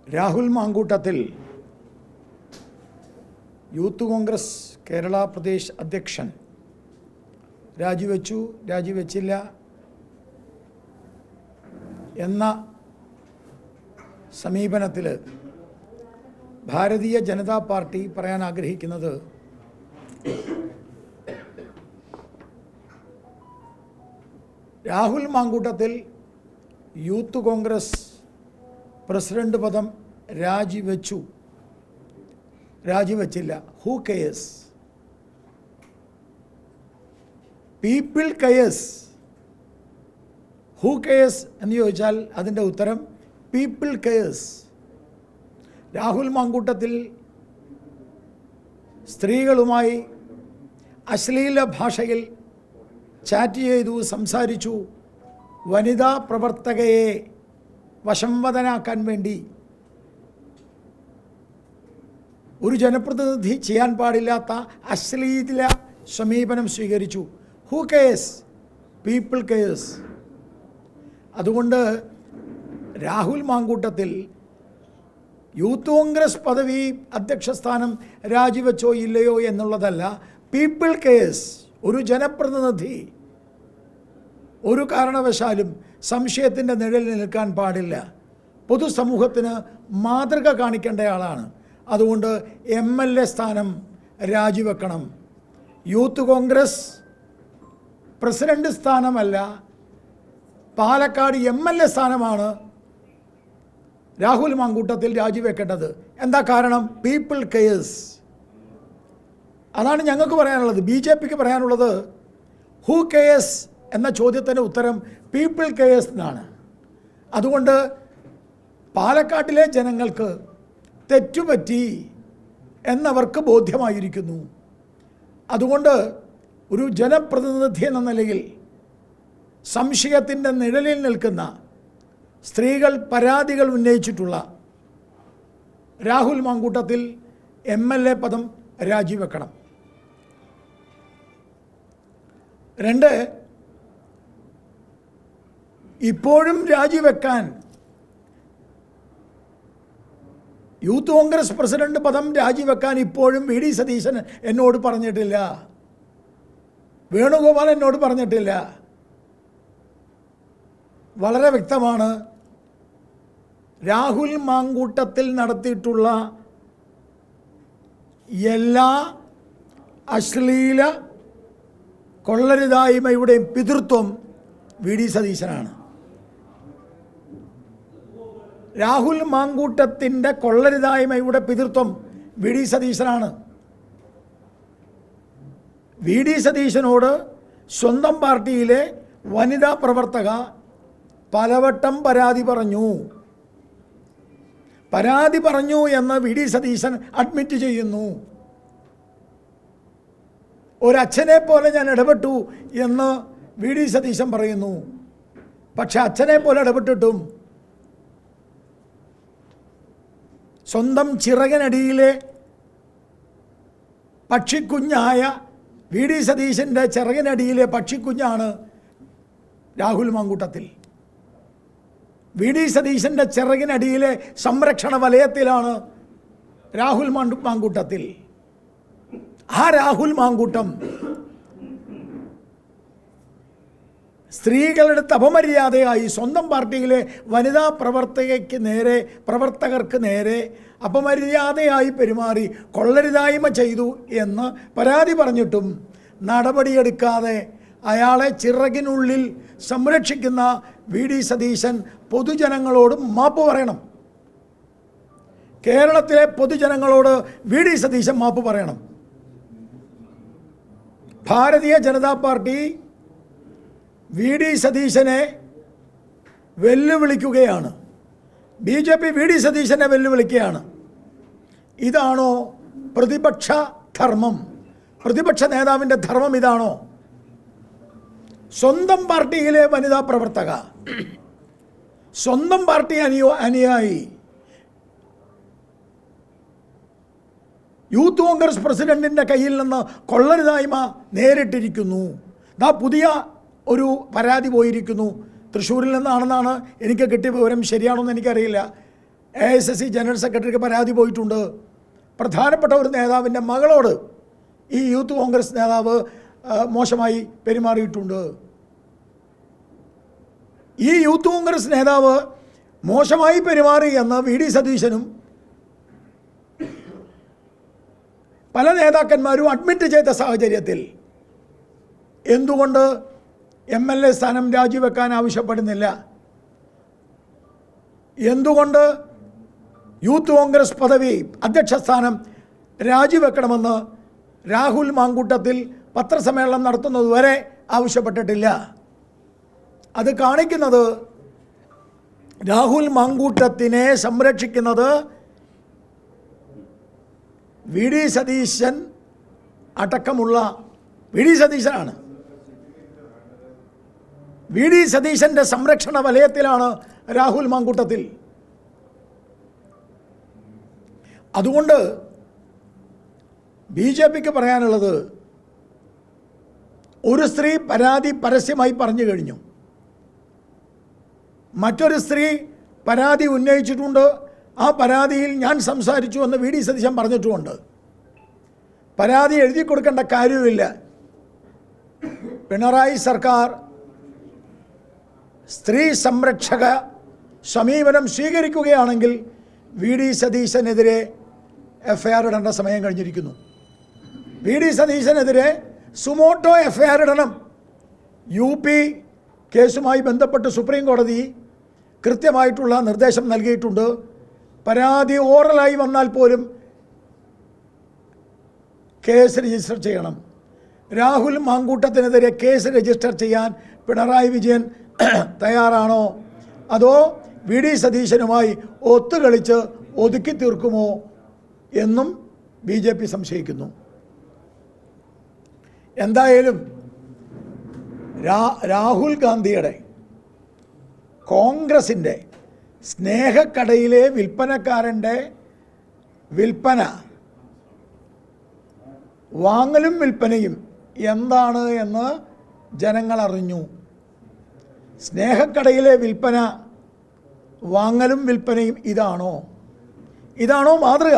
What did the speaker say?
Rahul Mamkootathil Youth Congress Kerala Pradesh അധ്യക്ഷൻ രാജിവെച്ചില്ല എന്ന സമീപനത്തിൽ ഭാരതീയ ജനതാ പാർട്ടി പറയാൻ ആഗ്രഹിക്കുന്നത് Rahul Mamkootathil Youth Congress president പദം രാജിവെച്ചില്ല. Who cares? People cares. Who cares എന്ന് ചോദിച്ചാൽ അതിൻ്റെ ഉത്തരം പീപ്പിൾ കെയേഴ്സ്. രാഹുൽ മാങ്കൂട്ടത്തിൽ സ്ത്രീകളുമായി അശ്ലീല ഭാഷയിൽ ചാറ്റ് ചെയ്തു, സംസാരിച്ചു. വനിതാ പ്രവർത്തകയെ വശംവദനാക്കാൻ വേണ്ടി ഒരു ജനപ്രതിനിധി ചെയ്യാൻ പാടില്ലാത്ത അശ്ലീല സമീപനം സ്വീകരിച്ചു. Who cares? People cares. അതുകൊണ്ട് രാഹുൽ മാങ്കൂട്ടത്തിൽ യൂത്ത് കോൺഗ്രസ് പദവി അധ്യക്ഷ സ്ഥാനം രാജിവെച്ചോ ഇല്ലയോ എന്നുള്ളതല്ല, പീപ്പിൾ കെയേഴ്സ്. ഒരു ജനപ്രതിനിധി ഒരു കാരണവശാലും സംശയത്തിൻ്റെ നിഴലിൽ നിൽക്കാൻ പാടില്ല. പൊതുസമൂഹത്തിന് മാതൃക കാണിക്കേണ്ടയാളാണ്. അതുകൊണ്ട് MLA സ്ഥാനം രാജിവെക്കണം. യൂത്ത് കോൺഗ്രസ് പ്രസിഡന്റ് സ്ഥാനമല്ല, പാലക്കാട് MLA സ്ഥാനമാണ് രാഹുൽ മാങ്കൂട്ടത്തിൽ രാജിവെക്കേണ്ടത്. എന്താ കാരണം? People cares. അതാണ് ഞങ്ങൾക്ക് പറയാനുള്ളത്. BJPക്ക് പറയാനുള്ളത് ഹൂ കെയേഴ്സ് എന്ന ചോദ്യത്തിൻ്റെ ഉത്തരം പീപ്പിൾ കെയേഴ്സ് എന്നാണ്. അതുകൊണ്ട് പാലക്കാട്ടിലെ ജനങ്ങൾക്ക് തെറ്റുപറ്റി എന്നവർക്ക് ബോധ്യമായിരിക്കുന്നു. അതുകൊണ്ട് ഒരു ജനപ്രതിനിധി എന്ന നിലയിൽ സംശയത്തിൻ്റെ നിഴലിൽ നിൽക്കുന്ന സ്ത്രീകൾ പരാതികൾ ഉന്നയിച്ചിട്ടുള്ള രാഹുൽ മാങ്കൂട്ടത്തിൽ MLA പദം രാജിവെക്കണം. 2, ഇപ്പോഴും രാജിവെക്കാൻ യൂത്ത് കോൺഗ്രസ് പ്രസിഡന്റ് പദം രാജിവെക്കാൻ ഇപ്പോഴും VD സതീശൻ എന്നോട് പറഞ്ഞിട്ടില്ല, വേണുഗോപാൽ എന്നോട് പറഞ്ഞിട്ടില്ല. വളരെ വ്യക്തമാണ്. രാഹുൽ മാങ്കൂട്ടത്തിൽ നടത്തിയിട്ടുള്ള എല്ലാ അശ്ലീല കൊള്ളരുതായ്മയുടെയും പിതൃത്വം VD സതീശനാണ്. രാഹുൽ മാങ്കൂട്ടത്തിൻ്റെ കൊള്ളരുതായ്മയുടെ പിതൃത്വം VD സതീശനാണ്. VD സതീശനോട് സ്വന്തം പാർട്ടിയിലെ വനിതാ പ്രവർത്തക പലവട്ടം പരാതി പറഞ്ഞു എന്ന് VD സതീശൻ അഡ്മിറ്റ് ചെയ്യുന്നു. ഒരച്ഛനെ പോലെ ഞാൻ ഇടപെട്ടു എന്ന് VD സതീശൻ പറയുന്നു. പക്ഷെ അച്ഛനെ പോലെ ഇടപെട്ടിട്ടും സ്വന്തം ചിറകിനടിയിലെ പക്ഷിക്കുഞ്ഞായ VD സതീശൻ്റെ ചിറകിനടിയിലെ പക്ഷിക്കുഞ്ഞാണ് രാഹുൽ മാങ്കൂട്ടത്തിൽ. VD സതീശൻ്റെ ചിറകിനടിയിലെ സംരക്ഷണ വലയത്തിലാണ് രാഹുൽ മാങ്കൂട്ടത്തിൽ. ആ രാഹുൽ മാങ്കൂട്ടം സ്ത്രീകളുടെ അപമര്യാദയായി സ്വന്തം പാർട്ടിയിലെ വനിതാ പ്രവർത്തകർക്ക് നേരെ അപമര്യാദയായി പെരുമാറി കൊള്ളരുതായ്മ ചെയ്തു എന്ന് പരാതി പറഞ്ഞിട്ടും നടപടിയെടുക്കാതെ അയാളെ ചിറകിനുള്ളിൽ സംരക്ഷിക്കുന്ന VD സതീശൻ പൊതുജനങ്ങളോട് മാപ്പ് പറയണം. കേരളത്തിലെ പൊതുജനങ്ങളോട് VD സതീശൻ മാപ്പ് പറയണം. ഭാരതീയ ജനതാ പാർട്ടി VD സതീശനെ വെല്ലുവിളിക്കുകയാണ്. BJP VD സതീശനെ വെല്ലുവിളിക്കുകയാണ്. ഇതാണോ പ്രതിപക്ഷ ധർമ്മം? പ്രതിപക്ഷ നേതാവിൻ്റെ ധർമ്മം ഇതാണോ? സ്വന്തം പാർട്ടിയിലെ വനിതാ പ്രവർത്തക, സ്വന്തം പാർട്ടി അനുയായി യൂത്ത് കോൺഗ്രസ് പ്രസിഡന്റിൻ്റെ കയ്യിൽ നിന്ന് കൊള്ളരുതായ്മ നേരിട്ടിരിക്കുന്നു. പുതിയ ഒരു പരാതി പോയിരിക്കുന്നു. തൃശ്ശൂരിൽ നിന്നാണെന്നാണ് എനിക്ക് കിട്ടിയ വിവരം. ശരിയാണോന്ന് എനിക്കറിയില്ല. AICC ജനറൽ സെക്രട്ടറിക്ക് പരാതി പോയിട്ടുണ്ട്. പ്രധാനപ്പെട്ട ഒരു നേതാവിൻ്റെ മകളോട് ഈ യൂത്ത് കോൺഗ്രസ് നേതാവ് മോശമായി പെരുമാറിയിട്ടുണ്ട്. ഈ യൂത്ത് കോൺഗ്രസ് നേതാവ് മോശമായി പെരുമാറി എന്ന് VD സതീശനും പല നേതാക്കന്മാരും അഡ്മിറ്റ് ചെയ്ത സാഹചര്യത്തിൽ എന്തുകൊണ്ട് MLA സ്ഥാനം രാജിവെക്കാൻ ആവശ്യപ്പെടുന്നില്ല? എന്തുകൊണ്ട് യൂത്ത് കോൺഗ്രസ് പദവി അധ്യക്ഷ സ്ഥാനം രാജിവെക്കണമെന്ന് രാഹുൽ മാങ്കൂട്ടത്തിൽ പത്രസമ്മേളനം നടത്തുന്നതുവരെ ആവശ്യപ്പെട്ടിട്ടില്ല? അത് കാണിക്കുന്നത് രാഹുൽ മാങ്കൂട്ടത്തിനെ സംരക്ഷിക്കുന്നത് VD സതീശൻ അടക്കമുള്ള VD സതീശനാണ്. VD സതീശൻ്റെ സംരക്ഷണ വലയത്തിലാണ് രാഹുൽ മാങ്കൂട്ടത്തിൽ. അതുകൊണ്ട് BJPക്ക് പറയാനുള്ളത്, ഒരു സ്ത്രീ പരാതി പരസ്യമായി പറഞ്ഞു കഴിഞ്ഞു, മറ്റൊരു സ്ത്രീ പരാതി ഉന്നയിച്ചിട്ടുണ്ട്, ആ പരാതിയിൽ ഞാൻ സംസാരിച്ചു എന്ന് VD സതീശൻ പറഞ്ഞിട്ടുമുണ്ട്. പരാതി എഴുതി കൊടുക്കേണ്ട കാര്യമില്ല. പിണറായി സർക്കാർ സ്ത്രീ സംരക്ഷക സമീപനം സ്വീകരിക്കുകയാണെങ്കിൽ VD സതീശനെതിരെ FIR ഇടേണ്ട സമയം കഴിഞ്ഞിരിക്കുന്നു. VD സതീശനെതിരെ സുമോട്ടോ FIR ഇടണം. UP കേസുമായി ബന്ധപ്പെട്ട് സുപ്രീം കോടതി കൃത്യമായിട്ടുള്ള നിർദ്ദേശം നൽകിയിട്ടുണ്ട്. പരാതി ഓറലായി വന്നാൽ പോലും കേസ് രജിസ്റ്റർ ചെയ്യണം. രാഹുൽ മാങ്കൂട്ടത്തിനെതിരെ കേസ് രജിസ്റ്റർ ചെയ്യാൻ പിണറായി വിജയൻ തയ്യാറാണോ, അതോ VD സതീശനുമായി ഒത്തുകളിച്ച് ഒതുക്കി തീർക്കുമോ എന്നും BJP സംശയിക്കുന്നു. എന്തായാലും രാഹുൽ ഗാന്ധിയുടെ കോൺഗ്രസിൻ്റെ സ്നേഹക്കടയിലെ വിൽപ്പനക്കാരൻ്റെ വിൽപ്പന, വാങ്ങലും വിൽപ്പനയും എന്താണ് എന്ന് ജനങ്ങൾ അറിഞ്ഞു. സ്നേഹക്കടയിലെ വിൽപ്പന, വാങ്ങലും വിൽപ്പനയും ഇതാണോ മാതൃക?